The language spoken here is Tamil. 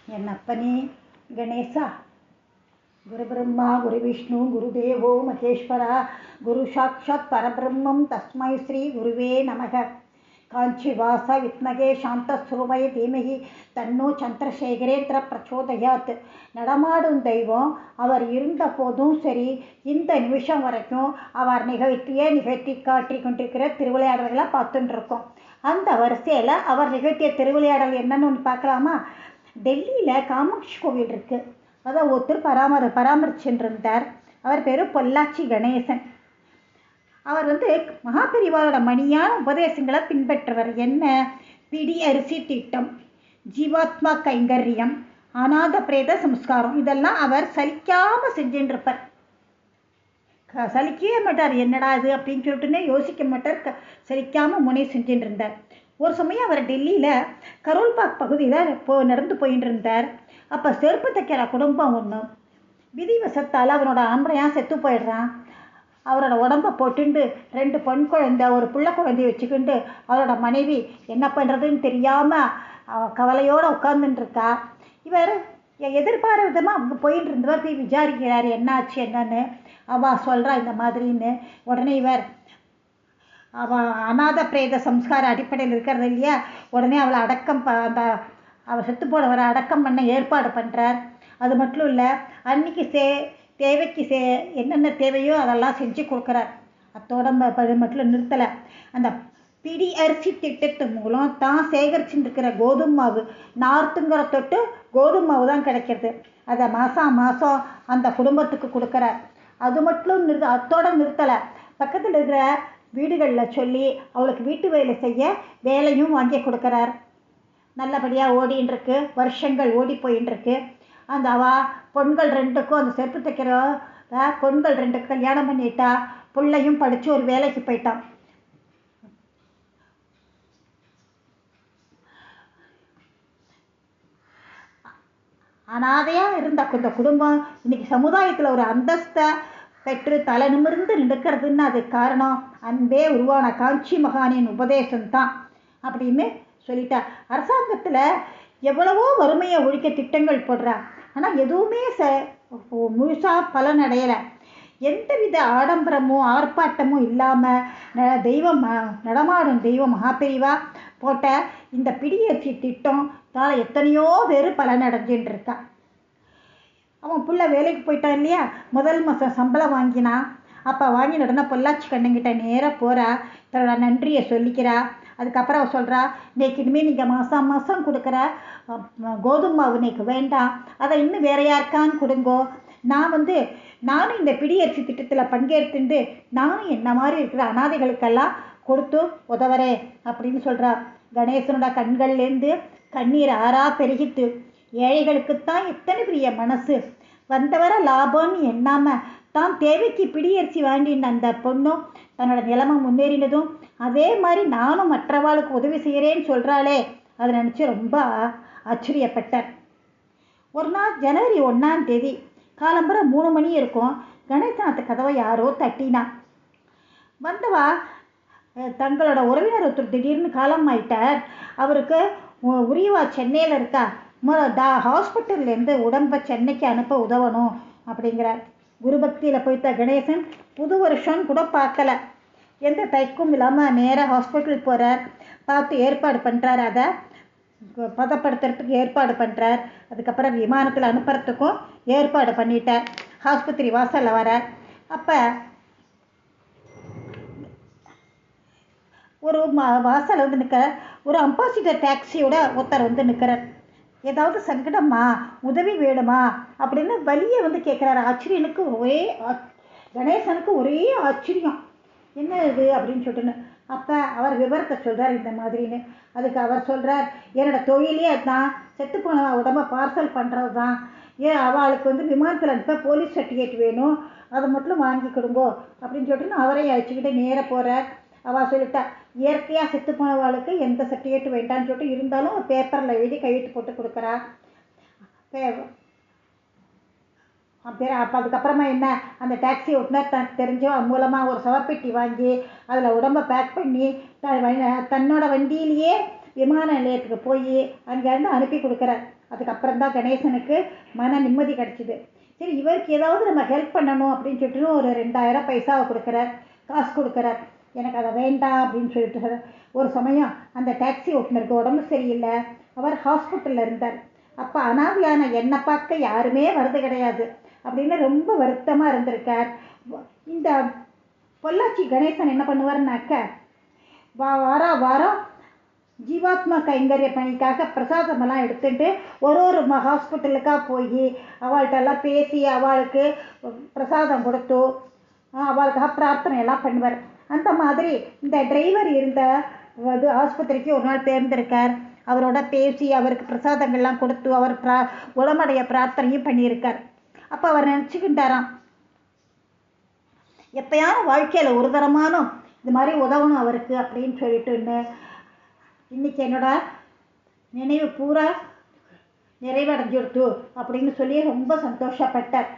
என் அப்பனே கணேசா, குரு பிரம்மா குரு விஷ்ணு குருதேவோ மகேஸ்வரா, குரு சாட்சாத் பரபிரம்மம் தஸ்மை ஸ்ரீ குருவே நமக. காஞ்சி வாச வித்மகே சாந்தஸ்வரூபய தீமகி தன்னோ சந்திரசேகரேந்திர பிரச்சோதயாத். நடமாடும் தெய்வம் அவர் இருந்த போதும் சரி, இந்த நிமிஷம் வரைக்கும் அவர் நிகழ்த்தி காட்டி கொண்டிருக்கிற திருவிளையாடல்களை பார்த்துட்டு இருக்கோம். அந்த வரிசையில் அவர் நிகழ்த்திய திருவிளையாடல் என்னன்னு ஒன்று பார்க்கலாமா? டெல்லியில் காமாட்சி கோவில் இருக்குது. அதை ஒருத்தர் பராமரிச்சுட்டு இருந்தார். அவர் பேர் பொள்ளாச்சி கணேசன். அவர் மகாபெரிவாரோட மணியான உபதேசங்களை பின்பற்றவர். என்ன? பிடி அரிசி திட்டம், ஜீவாத்மா கைங்கரியம், அநாத பிரேத சம்ஸ்காரம், இதெல்லாம் அவர் சலிக்காமல் செஞ்சுட்டு இருப்பார். சலிக்கவே மாட்டார். என்னடா இது அப்படின்னு சொல்லிட்டுன்னே யோசிக்க மாட்டார். சலிக்காமல் முனை செஞ்சுட்டு இருந்தார். ஒரு சமயம் அவர் டெல்லியில் கரோல்பாக் பகுதியில் நடந்து போயிட்டு இருந்தார். அப்போ செருப்பு தைக்கிற குடும்பம் ஒன்று விதிவசத்தால் அவனோட ஆம்பளையாக செத்து போயிடுறான். அவரோட உடம்பை போட்டுண்டு 2 பெண் குழந்தை, ஒரு பிள்ளை குழந்தைய வச்சுக்கிண்டு அவரோட மனைவி என்ன பண்ணுறதுன்னு தெரியாமல் கவலையோடு உட்காந்துட்டுருக்கா. இவர் எதிர்பாராத விதமாக அங்கே போயிட்டு இருந்தவர் போய் விசாரிக்கிறார் என்னாச்சு என்னன்னு. அவள் சொல்கிறா இந்த மாதிரின்னு. உடனே இவர் அவள் அநாத பிரேத சம்ஸ்கார அடிப்படையில் இருக்கிறது இல்லையா, உடனே அவளை அந்த அவள் செத்து போனவரை அடக்கம் பண்ண ஏற்பாடு பண்ணுறார். அது மட்டும் இல்லை, அன்னைக்கு தேவைக்கு என்னென்ன தேவையோ அதெல்லாம் செஞ்சு கொடுக்குறார். அத்தோட மட்டும் நிறுத்தலை. அந்த பிடி அரிசி திட்டத்து மூலம் தான் சேகரிச்சுட்டு இருக்கிற கோதுமை மாவு, நார்த்துங்கிற தொட்டு கோதுமை மாவு தான் கிடைக்கிறது. அதை மாதம் அந்த குடும்பத்துக்கு கொடுக்குறார். அது மட்டும் அத்தோட நிறுத்தலை. பக்கத்தில் இருக்கிற வீடுகளில் சொல்லி அவளுக்கு வீட்டு வேலை செய்ய வேலையும் வாங்கி கொடுக்குறார். நல்லபடியாக ஓடின்னு இருக்கு. வருஷங்கள் ஓடி போயின்னு இருக்கு. அந்த பொண்கள் 2க்கும் அந்த செருப்பு தைக்கிற பொண்கள் 2க்கு கல்யாணம் பண்ணிட்டா. பிள்ளையும் படித்து ஒரு வேலைக்கு போயிட்டான். அனாதையாக இருந்த இந்த குடும்பம் இன்னைக்கு சமுதாயத்தில் ஒரு அந்தஸ்தை பெற்று தலை நிமிர்ந்து நிற்கிறதுன்னு அது காரணம் அன்பே உருவான காஞ்சி மகானின் உபதேசம்தான் அப்படின்னு சொல்லிட்டார். அரசாங்கத்தில் எவ்வளவோ வறுமையை ஒழிக்க திட்டங்கள் போடுறா. ஆனால் எதுவுமே முழுசாக பலன் அடையலை. எந்தவித ஆடம்பரமும் ஆர்ப்பாட்டமும் இல்லாமல் நடமாடும் தெய்வம் மகாபெரிவா போட்ட இந்த பிடியரிசி திட்டம் தால எத்தனையோ பேர் பலன் அடைஞ்சுட்டு இருக்கா. அவன் புள்ள வேலைக்கு போயிட்டான் இல்லையா, முதல் மாதம் சம்பளம் வாங்கினான். அப்போ வாங்கின உடனே பொள்ளாச்சி கண்ணங்கிட்ட நேராக போகிறா. தன்னோட நன்றியை சொல்லிக்கிறா. அதுக்கப்புறம் அவள் சொல்கிறா, இன்னைக்கு இனிமேல் நீங்கள் மாதம் கொடுக்குற கோதுமை மாவு இன்னைக்கு வேண்டாம், அதை இன்னும் வேற யாருக்கான்னு கொடுங்கோ. நானும் இந்த பிடியரிசி திட்டத்தில் பங்கேற்றுண்டு நானும் என்ன மாதிரி இருக்கிற அனாதைகளுக்கெல்லாம் கொடுத்து உதவுறேன் அப்படின்னு சொல்கிறா. கணேசனோட கண்கள்லேருந்து கண்ணீர் ஆறா பெருகிட்டு. ஏழைகளுக்குத்தான் எத்தனை பெரிய மனசு. வந்தவர லாபம்னு எண்ணாமல் தான் தேவைக்கு பிடியரிசி வாங்கின அந்த பொண்ணும் தன்னோட நிலைமை முன்னேறினதும் அதே மாதிரி நானும் மற்றவாளுக்கு உதவி செய்கிறேன்னு சொல்கிறாளே, அதை நினச்சி ரொம்ப ஆச்சரியப்பட்டார். ஒரு நாள் ஜனவரி 1ஆம் தேதி காலம்புற 3 மணி இருக்கும். கணேசநாத்த கதவை யாரோ தட்டினா. வந்தவா தங்களோட உறவினர் ஒருத்தர் திடீர்னு காலம் ஆயிட்டார். அவருக்கு உரியவா சென்னையில் இருக்கா, ஹாஸ்பிட்டல்லேருந்து உடம்பை சென்னைக்கு அனுப்ப உதவணும் அப்படிங்கிறார். குருபக்தியில் போய்த்த கணேசன் புது வருஷம் கூட பார்க்கல. எந்த தயக்கும் இல்லாமல் நேராக ஹாஸ்பிட்டல் போகிறார். பார்த்து ஏற்பாடு பண்ணுறார். அதை பதப்படுத்துறதுக்கு ஏற்பாடு பண்ணுறார். அதுக்கப்புறம் விமானத்தில் அனுப்புறதுக்கும் ஏற்பாடு பண்ணிட்டார். ஆஸ்பத்திரி வாசலில் வரார். அப்போ ஒரு வாசல் நிற்கிற ஒரு அம்பாசிடர் டாக்ஸியோட ஒருத்தர் நிற்கிறார். ஏதாவது சங்கடமா, உதவி வேணுமா அப்படின்னு வழியை கேட்குறாரு. கணேசனுக்கு ஒரே ஆச்சரியம், என்ன இது அப்படின்னு சொல்லிட்டுன்னு. அப்போ அவர் விவரத்தை சொல்கிறார் இந்த மாதிரின்னு. அதுக்கு அவர் சொல்கிறார், என்னோட தொழிலே அதுதான், செத்து போன உடம்பை பார்சல் பண்ணுறது தான். அவளுக்கு விமானத்தில் அனுப்ப போலீஸ் சர்டிஃபிகேட் வேணும், அதை மட்டும் வாங்கி கொடுங்கோ அப்படின்னு சொல்லிட்டு அவரை அழைச்சிக்கிட்டு நேராக போகிறார். அவள் சொல்லிட்டா, இயற்கையாக செத்து போனவாளுக்கு எந்த சர்டிஃபிகேட் வேண்டான்னு சொல்லிட்டு இருந்தாலும் பேப்பரில் எழுதி கையெழுத்து போட்டு கொடுக்குறா. அப்போ அதுக்கப்புறமா என்ன, அந்த டாக்ஸி ஓட்டுநர் தெரிஞ்சோ மூலமாக ஒரு சவப்பெட்டி வாங்கி அதில் உடம்பை பேக் பண்ணி தன்னோட வண்டியிலேயே விமான நிலையத்துக்கு போய் அங்கேருந்து அனுப்பி கொடுக்குறார். அதுக்கப்புறம் தான் கணேசனுக்கு மன நிம்மதி கிடச்சிது. சரி, இவருக்கு ஏதாவது நம்ம ஹெல்ப் பண்ணணும் அப்படின்னு சொல்லிட்டு ஒரு 2000 பைசாவை கொடுக்குறார், காசு கொடுக்குறார். எனக்கு அதை வேண்டாம் அப்படின்னு சொல்லிட்டு ஒரு சமயம் அந்த டாக்ஸி ஓட்டுநருக்கு உடம்பு சரியில்லை, அவர் ஹாஸ்பிட்டலில் இருந்தார். அப்போ அனாதையான என்னை பார்க்க யாருமே வரது கிடையாது அப்படின்னு ரொம்ப வருத்தமாக இருந்திருக்கார். இந்த பொள்ளாச்சி கணேசன் என்ன பண்ணுவார்னாக்க, வாரம் ஜீவாத்மா கைங்கரிய பணிக்காக பிரசாதமெல்லாம் எடுத்துட்டு ஒரு ஹாஸ்பிட்டலுக்காக போய் அவள்கிட்டெல்லாம் பேசி அவளுக்கு பிரசாதம் கொடுத்து அவளுக்காக பிரார்த்தனை எல்லாம் பண்ணுவார். அந்த மாதிரி இந்த டிரைவர் இருந்த ஆஸ்பத்திரிக்கு ஒரு நாள் தேர்ந்திருக்கார். அவரோட பேசி அவருக்கு பிரசாதங்கள்லாம் கொடுத்து அவர் உடம்படைய பிரார்த்தனையும் பண்ணியிருக்கார். அப்போ அவர் நினச்சிக்கிட்டாராம், எப்பயாவது வாழ்க்கையில் ஒரு தரமானும் இது மாதிரி உதவணும் அவருக்கு அப்படின்னு சொல்லிட்டுன்னு இன்னைக்கு என்னோட நினைவு பூரா நிறைவடைஞ்சிடுத்து அப்படின்னு சொல்லி ரொம்ப சந்தோஷப்பட்டார்.